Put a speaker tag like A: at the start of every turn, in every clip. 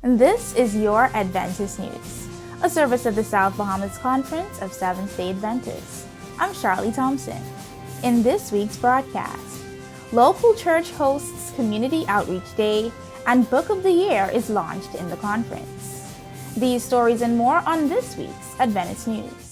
A: And this is your Adventist News, a service of the South Bahamas Conference of Seventh-day Adventists. I'm Charlie Thompson. In this week's broadcast, local church hosts Community Outreach Day and Book of the Year is launched in the conference. These stories and more on this week's Adventist News.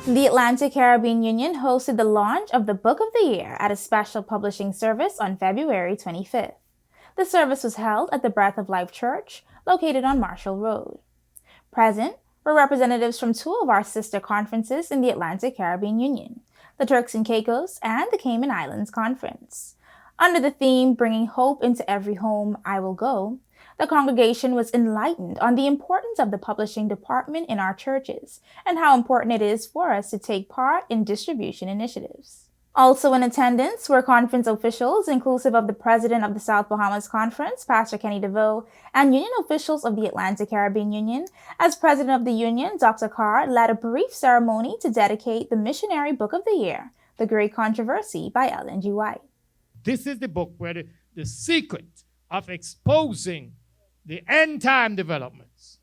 A: The Atlantic Caribbean Union hosted the launch of the Book of the Year at a special publishing service on February 25th. The service was held at the Breath of Life Church, located on Marshall Road. Present were representatives from two of our sister conferences in the Atlantic Caribbean Union, the Turks and Caicos and the Cayman Islands Conference. Under the theme, Bringing Hope into Every Home, I Will Go, the congregation was enlightened on the importance of the publishing department in our churches and how important it is for us to take part in distribution initiatives. Also in attendance were conference officials, inclusive of the president of the South Bahamas Conference, Pastor Kenny DeVoe, and union officials of the Atlantic Caribbean Union. As president of the union, Dr. Carr led a brief ceremony to dedicate the missionary book of the year, The Great Controversy by Ellen G. White.
B: This is the book where the secret of exposing the end-time developments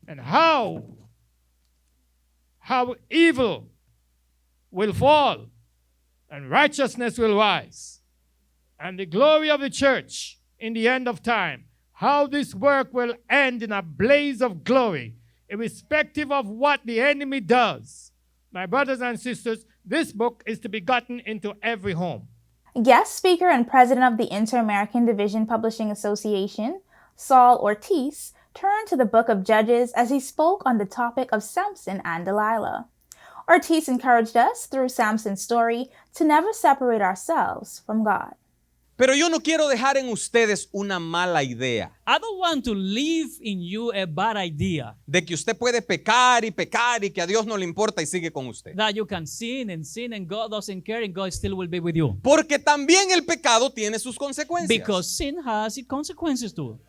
B: and how evil will fall and righteousness will rise, and the glory of the church in the end of time, how this work will end in a blaze of glory, irrespective of what the enemy does. My brothers and sisters, this book is to be gotten into every home.
A: Guest speaker and president of the Inter-American Division Publishing Association, Saul Ortiz, turned to the book of Judges as he spoke on the topic of Samson and Delilah. Ortiz encouraged us through Samson's story to never separate ourselves from God.
C: Pero yo no quiero dejar en ustedes una mala idea
D: I don't want to leave in you a bad idea
C: de que usted puede pecar y que a Dios no le importa y sigue con usted.
D: that you can sin and God doesn't care and God still will be with you.
C: Porque también el pecado tiene sus consecuencias.
D: Because sin has its consequences too.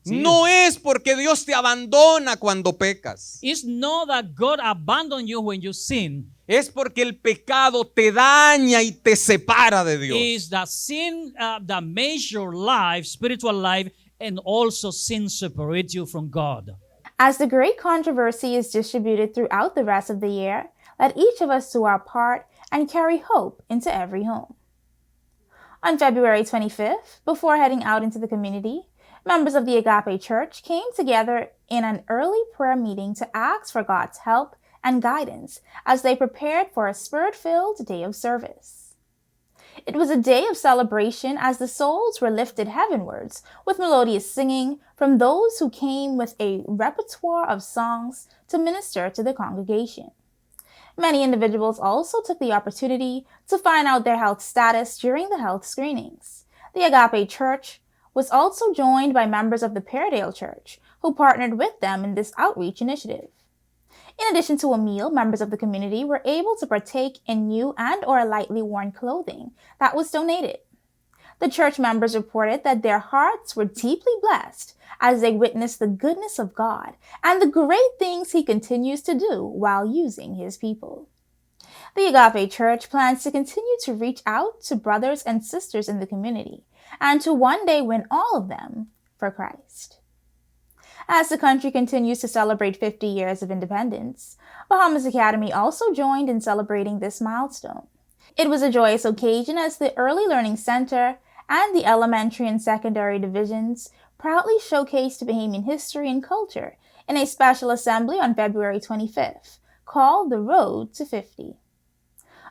C: No es porque Dios te abandona cuando pecas.
D: It's not that God abandoned you when you sin.
C: Es porque el pecado te daña y te separa de Dios.
D: It's that sin that makes your life, spiritual life, and also sin separates you from God.
A: As the great controversy is distributed throughout the rest of the year, let each of us do our part and carry hope into every home. On February 25th, before heading out into the community, members of the Agape Church came together in an early prayer meeting to ask for God's help and guidance as they prepared for a spirit-filled day of service. It was a day of celebration as the souls were lifted heavenwards with melodious singing from those who came with a repertoire of songs to minister to the congregation. Many individuals also took the opportunity to find out their health status during the health screenings. The Agape Church was also joined by members of the Peardale Church, who partnered with them in this outreach initiative. In addition to a meal, members of the community were able to partake in new and or lightly worn clothing that was donated. The church members reported that their hearts were deeply blessed as they witnessed the goodness of God and the great things He continues to do while using His people. The Agape Church plans to continue to reach out to brothers and sisters in the community and to one day win all of them for Christ. As the country continues to celebrate 50 years of independence, Bahamas Academy also joined in celebrating this milestone. It was a joyous occasion as the Early Learning Center and the elementary and secondary divisions proudly showcased Bahamian history and culture in a special assembly on February 25th, called The Road to 50.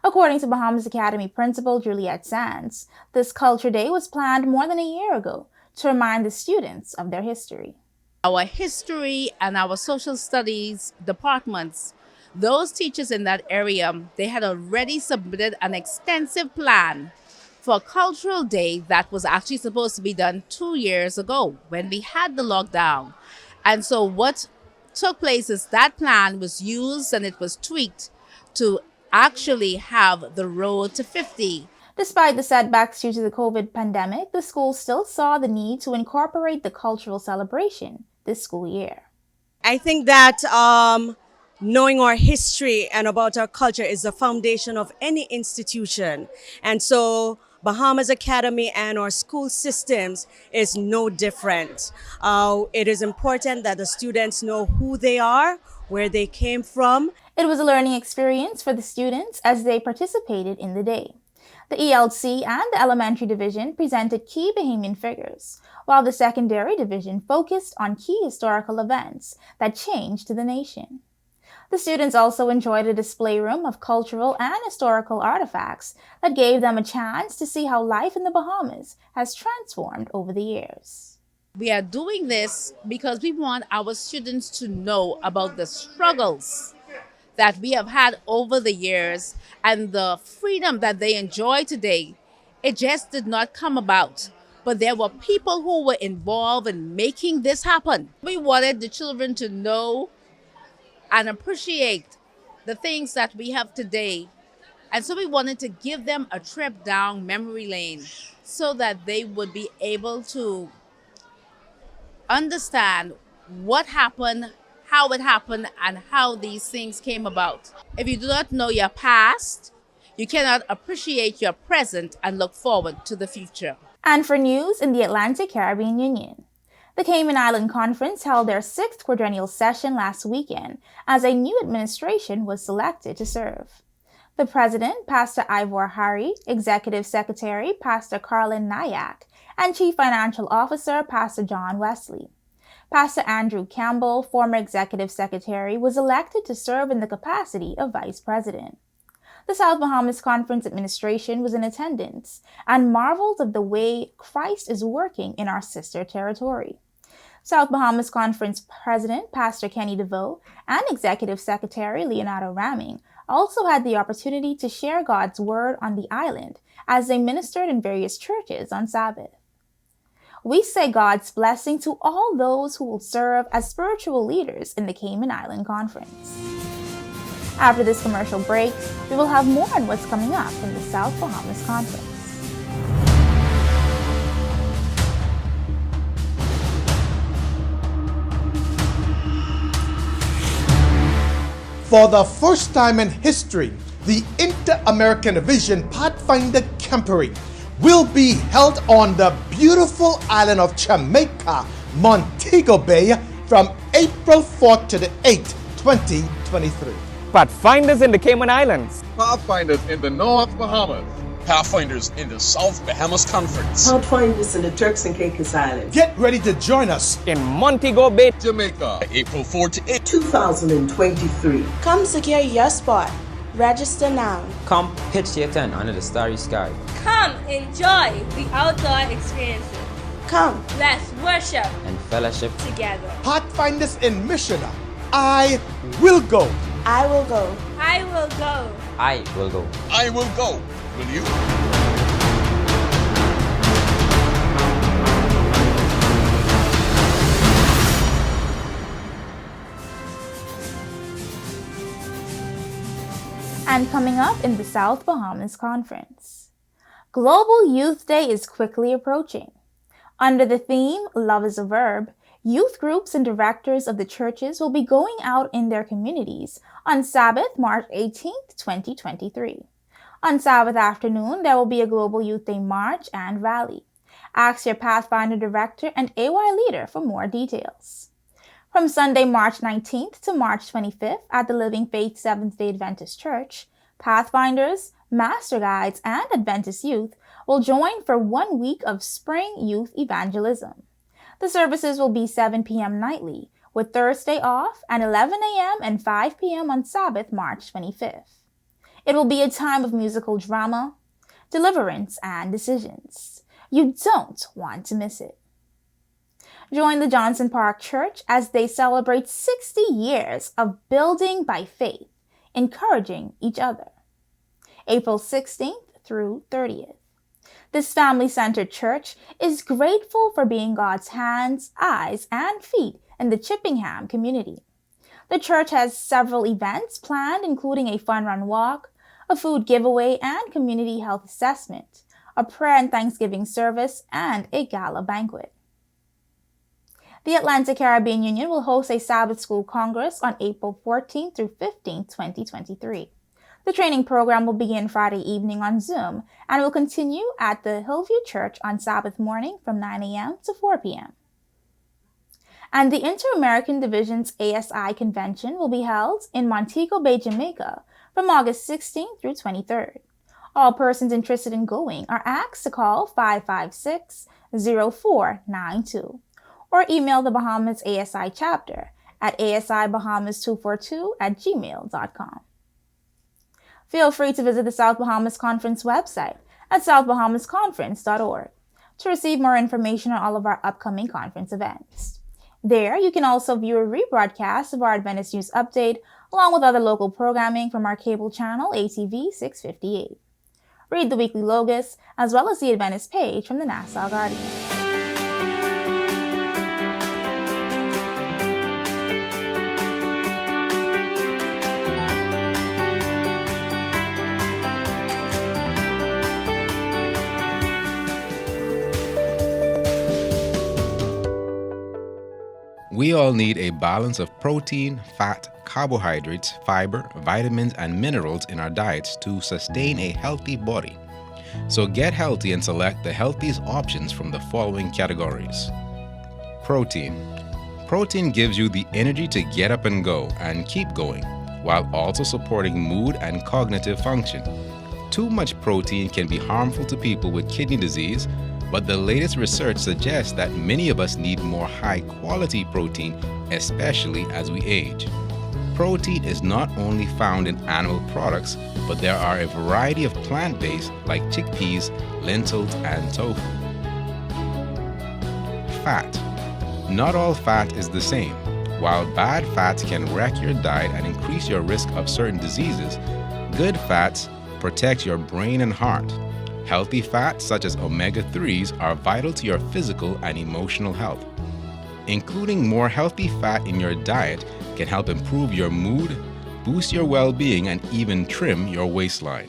A: According to Bahamas Academy Principal Juliet Sands, this Culture Day was planned more than a year ago to remind the students of their history.
E: Our history and our social studies departments, those teachers in that area, they had already submitted an extensive plan for a cultural day that was actually supposed to be done 2 years ago when we had the lockdown. And so what took place is that plan was used and it was tweaked to actually have the road to 50.
A: Despite the setbacks due to the COVID pandemic, the school still saw the need to incorporate the cultural celebration this school year.
F: I think that knowing our history and about our culture is the foundation of any institution. And so Bahamas Academy and our school systems is no different. It is important that the students know who they are, where they came from.
A: It was a learning experience for the students as they participated in the day. The ELC and the elementary division presented key Bahamian figures, while the secondary division focused on key historical events that changed the nation. The students also enjoyed a display room of cultural and historical artifacts that gave them a chance to see how life in the Bahamas has transformed over the years.
E: We are doing this because we want our students to know about the struggles that we have had over the years and the freedom that they enjoy today. It just did not come about, but there were people who were involved in making this happen. We wanted the children to know and appreciate the things that we have today. And so we wanted to give them a trip down memory lane so that they would be able to understand what happened, how it happened, and how these things came about. If you do not know your past, you cannot appreciate your present and look forward to the future.
A: And for news in the Atlantic Caribbean Union, the Cayman Island Conference held their 6th quadrennial session last weekend as a new administration was selected to serve. The president, Pastor Ivor Hari, executive secretary, Pastor Carlin Nayak, and chief financial officer, Pastor John Wesley. Pastor Andrew Campbell, former executive secretary, was elected to serve in the capacity of vice president. The South Bahamas Conference administration was in attendance and marveled at the way Christ is working in our sister territory. South Bahamas Conference President Pastor Kenny DeVoe and Executive Secretary Leonardo Ramming also had the opportunity to share God's word on the island as they ministered in various churches on Sabbath. We say God's blessing to all those who will serve as spiritual leaders in the Cayman Island Conference. After this commercial break, we will have more on what's coming up in the South Bahamas Conference.
G: For the first time in history, the Inter-American Division Pathfinder Camporee will be held on the beautiful island of Jamaica, Montego Bay, from April 4th to the 8th, 2023.
H: Pathfinders in the Cayman Islands.
I: Pathfinders in the North Bahamas.
C: Pathfinders in the South Bahamas Conference.
J: Pathfinders in the Turks and Caicos Islands.
G: Get ready to join us
H: In Montego Bay,
I: Jamaica.
C: April 4th to 8th.
J: 2023.
K: Come secure your spot. Register now.
L: Come pitch your tent under the starry sky.
M: Come enjoy the outdoor experiences.
K: Come.
M: Let's worship
L: and fellowship
M: together.
G: Pathfinders in Mission. I will go.
K: I will go.
M: I will go.
L: I will go.
C: I will go. Will you?
A: And coming up in the South Bahamas Conference, Global Youth Day is quickly approaching. Under the theme, Love is a Verb, youth groups and directors of the churches will be going out in their communities on Sabbath, March 18th, 2023. On Sabbath afternoon, there will be a Global Youth Day march and rally. Ask your Pathfinder director and AY leader for more details. From Sunday, March 19th to March 25th at the Living Faith Seventh-day Adventist Church, Pathfinders, Master Guides, and Adventist youth will join for 1 week of spring youth evangelism. The services will be 7 p.m. nightly, with Thursday off, and 11 a.m. and 5 p.m. on Sabbath, March 25th. It will be a time of musical drama, deliverance, and decisions. You don't want to miss it. Join the Johnson Park Church as they celebrate 60 years of building by faith, encouraging each other. April 16th through 30th. This family-centered church is grateful for being God's hands, eyes, and feet in the Chippingham community. The church has several events planned, including a fun run walk, a food giveaway and community health assessment, a prayer and Thanksgiving service, and a gala banquet. The Atlantic Caribbean Union will host a Sabbath School Congress on April 14 through 15, 2023. The training program will begin Friday evening on Zoom and will continue at the Hillview Church on Sabbath morning from 9 a.m. to 4 p.m. And the Inter-American Division's ASI Convention will be held in Montego Bay, Jamaica from August 16 through 23rd. All persons interested in going are asked to call 556-0492 or email the Bahamas ASI chapter at asibahamas242@gmail.com. Feel free to visit the South Bahamas Conference website at southbahamasconference.org to receive more information on all of our upcoming conference events. There, you can also view a rebroadcast of our Adventist News Update along with other local programming from our cable channel ATV 658. Read the weekly Logos as well as the Adventist page from the Nassau Guardian.
N: We all need a balance of protein, fat, carbohydrates, fiber, vitamins, and minerals in our diets to sustain a healthy body. So get healthy and select the healthiest options from the following categories. Protein. Protein gives you the energy to get up and go and keep going, while also supporting mood and cognitive function. Too much protein can be harmful to people with kidney disease, but the latest research suggests that many of us need more high-quality protein, especially as we age. Protein is not only found in animal products, but there are a variety of plant-based like chickpeas, lentils, and tofu. Fat. Not all fat is the same. While bad fats can wreck your diet and increase your risk of certain diseases, good fats protect your brain and heart. Healthy fats such as omega-3s are vital to your physical and emotional health. Including more healthy fat in your diet can help improve your mood, boost your well-being, and even trim your waistline.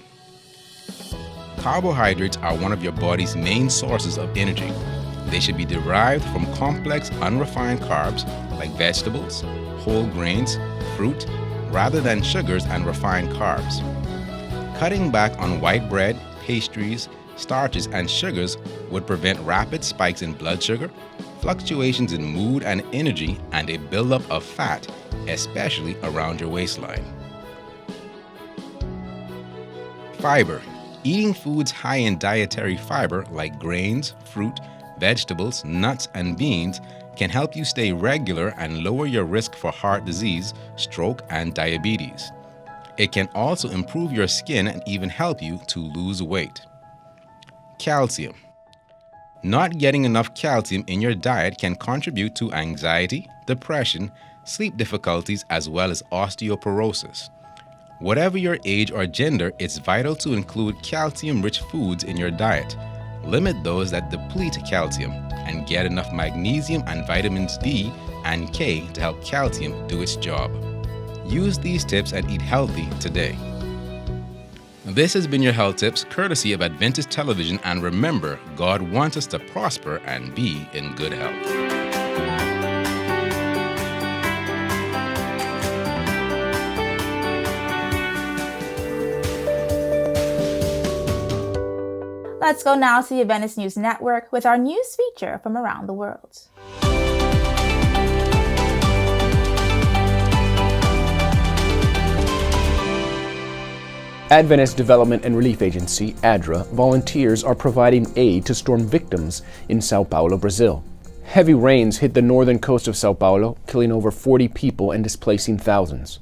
N: Carbohydrates are one of your body's main sources of energy. They should be derived from complex, unrefined carbs like vegetables, whole grains, fruit, rather than sugars and refined carbs. Cutting back on white bread, pastries, starches, and sugars would prevent rapid spikes in blood sugar, fluctuations in mood and energy, and a buildup of fat, especially around your waistline. Fiber. Eating foods high in dietary fiber like grains, fruit, vegetables, nuts, and beans can help you stay regular and lower your risk for heart disease, stroke, and diabetes. It can also improve your skin and even help you to lose weight. Calcium. Not getting enough calcium in your diet can contribute to anxiety, depression, sleep difficulties, as well as osteoporosis. Whatever your age or gender, it's vital to include calcium-rich foods in your diet. Limit those that deplete calcium and get enough magnesium and vitamins D and K to help calcium do its job. Use these tips and eat healthy today. This has been your Health Tips, courtesy of Adventist Television, and remember, God wants us to prosper and be in good health.
A: Let's go now to the Adventist News Network with our news feature from around the world.
O: Adventist Development and Relief Agency, ADRA, volunteers are providing aid to storm victims in Sao Paulo, Brazil. Heavy rains hit the northern coast of Sao Paulo, killing over 40 people and displacing thousands.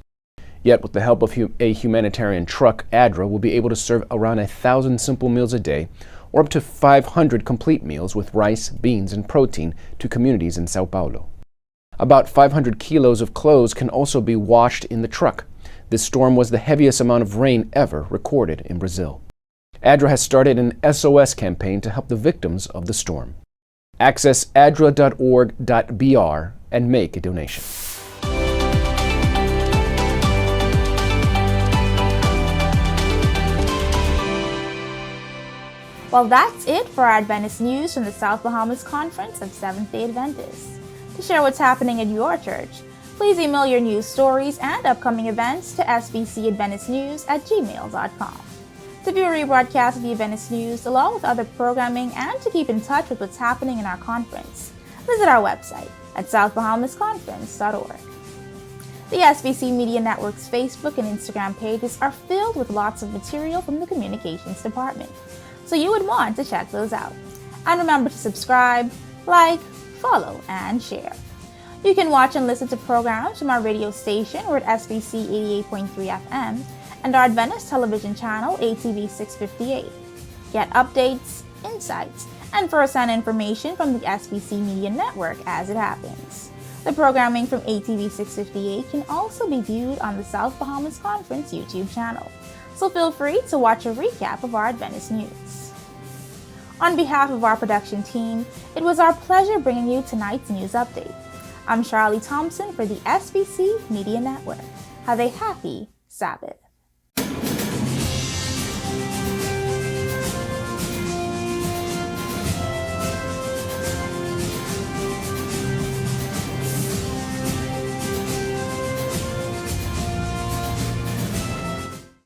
O: Yet, with the help of a humanitarian truck, ADRA will be able to serve around 1,000 simple meals a day, or up to 500 complete meals with rice, beans, and protein to communities in Sao Paulo. About 500 kilos of clothes can also be washed in the truck. This storm was the heaviest amount of rain ever recorded in Brazil. ADRA has started an SOS campaign to help the victims of the storm. Access adra.org.br and make a donation.
A: Well, that's it for our Adventist news from the South Bahamas Conference of Seventh-day Adventists. To share what's happening at your church, please email your news stories and upcoming events to sbcadventistnews@gmail.com. To view a rebroadcast of the Adventist news along with other programming and to keep in touch with what's happening in our conference, visit our website at southbahamasconference.org. The SBC Media Network's Facebook and Instagram pages are filled with lots of material from the Communications Department, so you would want to check those out. And remember to subscribe, like, follow, and share. You can watch and listen to programs from our radio station. We're at SBC 88.3 FM and our Adventist television channel, ATV 658. Get updates, insights, and first-hand information from the SBC Media Network as it happens. The programming from ATV 658 can also be viewed on the South Bahamas Conference YouTube channel, so feel free to watch a recap of our Adventist news. On behalf of our production team, it was our pleasure bringing you tonight's news update. I'm Charlie Thompson for the SBC Media Network. Have a happy Sabbath.